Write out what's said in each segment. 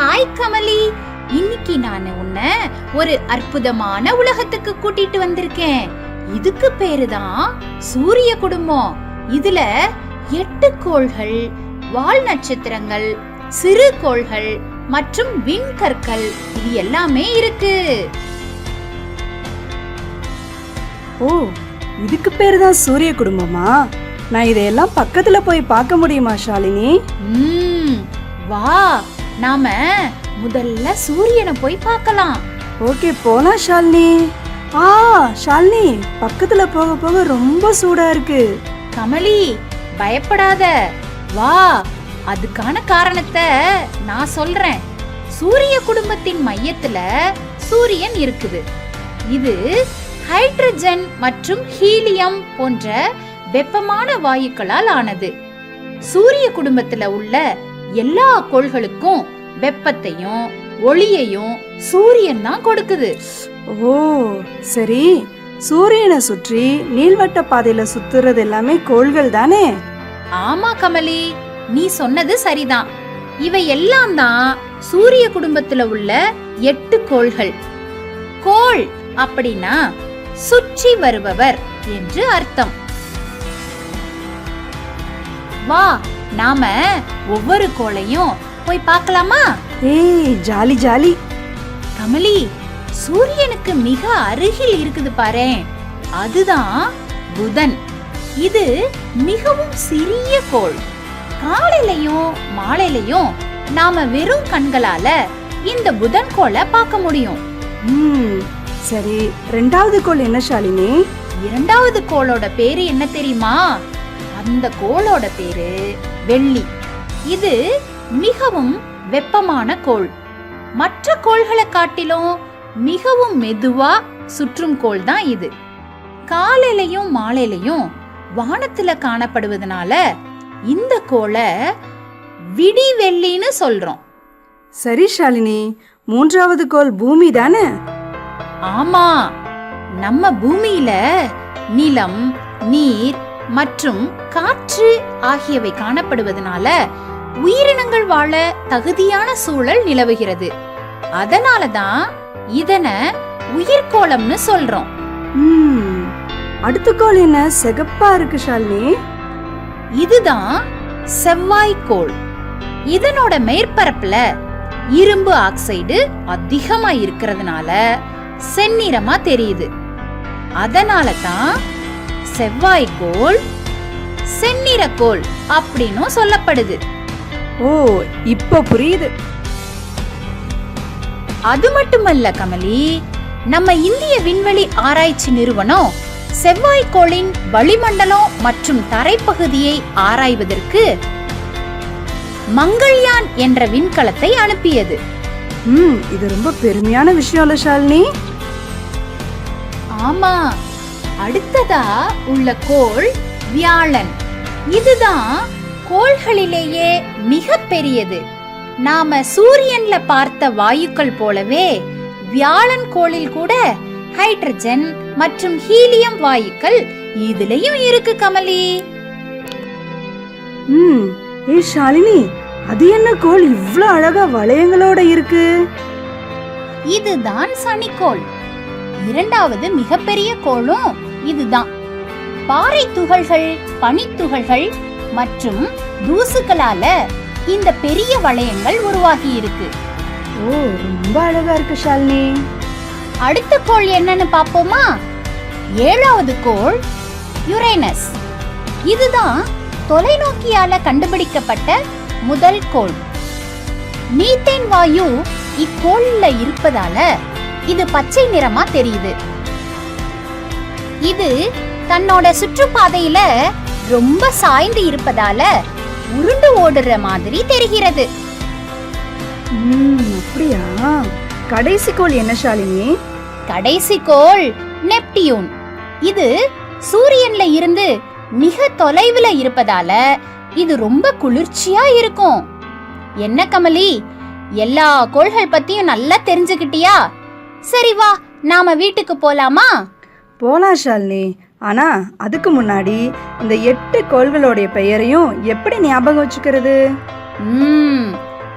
Hi Kamali, இன்னைக்கு நான் உன்னை ஒரு அற்புதமான உலகத்துக்கு கூட்டிட்டு வந்திருக்கேன். இதுக்கு பேருதான் சூரிய குடும்பம். இதுல 8 கோள்கள், வால் நட்சத்திரங்கள், சிறு கோள்கள் மற்றும் விண்கற்கள் இது எல்லாமே இருக்கு. ஓ, இதுக்கு பேருதான் சூரிய குடும்பமா? நான் இதையெல்லாம் பக்கத்துல போய் பார்க்க முடியுமா ஷாலினி? வா, நாம முதல்ல சூரியனை போய் பார்க்கலாம். ஓகே, போலாம் ஷாலினி. ஷாலினி, பக்கத்துல போக போக ரொம்ப சூடா இருக்கு. கமலி, பயப்படாத, வா. அதுக்கான காரணத்தை நான் சொல்றேன். சூரிய குடும்பத்தின் மையத்துல சூரியன் இருக்குது. இது ஹைட்ரஜன் மற்றும் ஹீலியம் போன்ற வெப்பமான வாயுக்களால் ஆனது. சூரிய குடும்பத்துல உள்ள எல்லா கோள்களுக்கும் வெப்பத்தையும் ஒளியையும் சூரியன் தான் கொடுக்குது. ஓ சரி, சூரியனை சுற்றி நீள்வட்ட பாதையில சுத்துறது எல்லாமே கோள்கள் தானே? ஆமா கமலி, நீ சொன்னது சரிதான். இவை எல்லாம் தான் சூரிய குடும்பத்துல உள்ள 8 கோள்கள். கோள் அப்படின்னா சுற்றி வருபவர் என்று அர்த்தம். வா, நாம ஒவ்வொரு கோளையும் போய் பார்க்கலாமா? ஏய், ஜாலி ஜாலி. கமலி, சூரியனுக்கு மிக அருகில் இருக்குது பாரேன், அதுதான் புதன். இது மிகவும் சிறிய கோள். காலையிலயும் மாலையிலயும் நாம வெறும் கண்களால இந்த புதன் கோளை பார்க்க முடியும். சரி, 2வது கோள் என்ன ஷாலினி? 2வது கோளோட பேரு என்ன தெரியுமா? அந்த கோளோட பேரு வெள்ளி. இது மிகவும் வெப்பமான கோள். மற்ற கோள்களை காட்டிலும் மிகவும் மெதுவா சுற்றும் கோள் தான் இது. காலையிலயும் மாலையிலயும் வானத்துல காணப்படுவதனால இந்த கோளை விடிவெள்ளின்னு சொல்றோம். சரி ஷாலினி, 3வது கோள் பூமி தானே? ஆமா, நம்ம பூமியில நிலம், நீர் மற்றும் காற்று ஆகியவை காணப்படுவதனால உயிரினங்கள் வாழ தகுதியான சூழல் நிலவுகிறது. அதனாலதான் இதனை உயிர்கோளம்னு சொல்றோம். அடுத்த கோள் என்ன சிகப்பா இருக்கு ஷாலினி? இதுதான் செவ்வாய்க்கோள். இதனோட மேற்பரப்புல இரும்பு ஆக்சைடு அதிகமா இருக்கிறதுனால செந்நிறமா தெரியுது. அதனால தான் செவ்வாய்க்கோள் செந்நிறக்கோள் அப்படின்னு சொல்லப்படுது. ஓ, இப்ப புரியுது. அது மட்டுமல்ல கமலி, நம்ம இந்திய விண்வெளி ஆராய்ச்சி நிறுவனம் செவ்வாய்க்கோளின் வளிமண்டலம் மற்றும் தரைப்பகுதியை ஆராய்வதற்கு மங்கள்யான் என்ற விண்கலத்தை அனுப்பியது. இது ரொம்ப பெருமையான விஷயம் இல்ல ஷாலினி? ஆமா. அடுத்ததா உள்ள கோள் வியாழன். இதுதான் கோள்களிலேயே மிக பெரியது. நாம சூரியன்ல பார்த்த வாயுக்கள் போலவே வியாழன் கோளில் கூட ஹைட்ரஜன் மற்றும் ஹீலியம் வாயுக்கள் இதுலயும் இருக்கு கமலி. ஏய் ஷாலினி, அது என்ன கோள் இவ்ளோ அழகா வளையங்களோட இருக்கு? இதுதான் சனிக்கோள். 2வது மிகப்பெரிய கோளும் இதுதான். பாறை துகள்கள், பனித்துகள்கள் மற்றும் தூசுகளால இந்த பெரிய வளையங்கள் உருவாகி இருக்கு. ஓ, ரொம்ப அழகா இருக்கு ஷாலினி. அடுத்த கோள் என்னன்னு பாப்போமா? 7வது கோள் யுரேனஸ். இதுதான் தொலைநோக்கியால கண்டுபிடிக்கப்பட்ட முதல் கோள். மீத்தேன் வாயு இக்கோள்ல இருப்பதால இது பச்சை நிறமா தெரியுது. இது தன்னோட சுற்றுப்பாதையில ரொம்ப சாய்ந்து இருப்பதால உருண்டு ஓடுற மாதிரி தெரிகிறது. அப்படியா? கடைசி கோள் என்ன ஷாலினி? கடைசி கோள் நெப்டியூன். இது சூரியன்ல இருந்து மிக தொலைவுல இருப்பதால இது ரொம்ப குளிர்ச்சியா இருக்கும். என்ன கமலி, எல்லா கோள்கள் பத்தியும் நல்லா தெரிஞ்சுக்கிட்டியா? சரி வா, நாம வீட்டுக்கு போலாமா? போலாம் ஷாலினி. ஆனா அதுக்கு முன்னாடி இந்த 8 கோள்களுடைய பெயரையும் எப்படி ஞாபகம் வச்சுக்கிறது?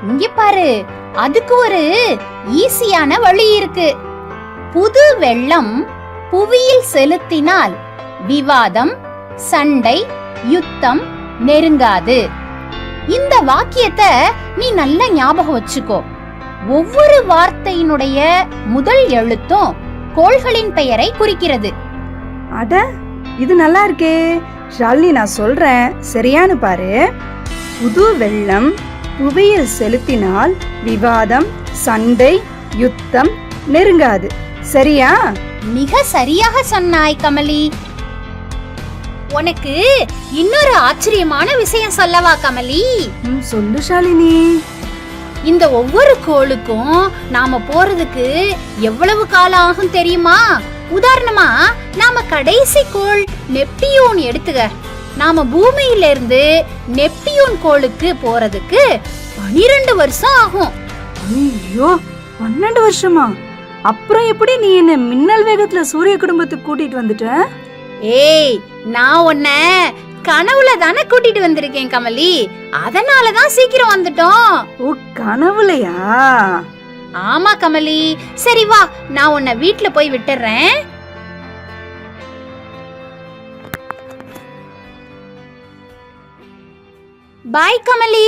இங்க பாரு, அதுக்கு ஒரு ஈஸியான வழி இருக்கு. புது வெள்ளம் புவியில் செலுத்தினால் விவாதம், சண்டை, யுத்தம் நெருங்காது. இந்த வாக்கியத்தை நீ நல்லா ஞாபகம் வச்சுக்கோ. ஒவ்வொரு வார்த்தையினுடைய முதல் எழுத்தும் கோள்களின் பெயரை குறிக்கிறது. அட, இது நல்லா இருக்கே ஷாலினி. நான் சொல்றேன், சரியானு பாரு. புது வெள்ளம் புவியில் செலுத்தினால் விவாதம், சண்டை, யுத்தம் நெருங்காது. சரியா? மிக சரியாக சொன்னாய் கமலி. உனக்கு இன்னொரு ஆச்சரியமான விஷயம் சொல்லவா கமலி? சொல்லு ஷாலினி. இந்த ஒவ்வொரு கோளுக்கும் நாம போறதுக்கு எவ்வளவு காலம் ஆகும் தெரியுமா? உதாரணமா நாம கடைசி கோள் நெப்டியூன் எடுத்துக்க. நாம பூமியில இருந்து நெப்டியூன் கோளுக்கு போறதுக்கு 12 வருஷம் ஆகும். ஐயோ, 12 வருஷமா? அப்புறம் எப்படி நீ என்ன மின்னல் வேகத்துல சூரிய குடும்பத்துக்கு கூட்டிட்டு வந்துட்ட? ஏய், நான் உன்ன கனவுல தானே கூட்டிட்டு வந்திருக்கேன் கமலி. அதனாலதான் சீக்கிரம் வந்துட்டோம். ஓ, கனவுலையா? ஆமா கமலி. சரி வா, நான் உன்னை வீட்ல போய் விட்டுறேன். பாய் கமலி.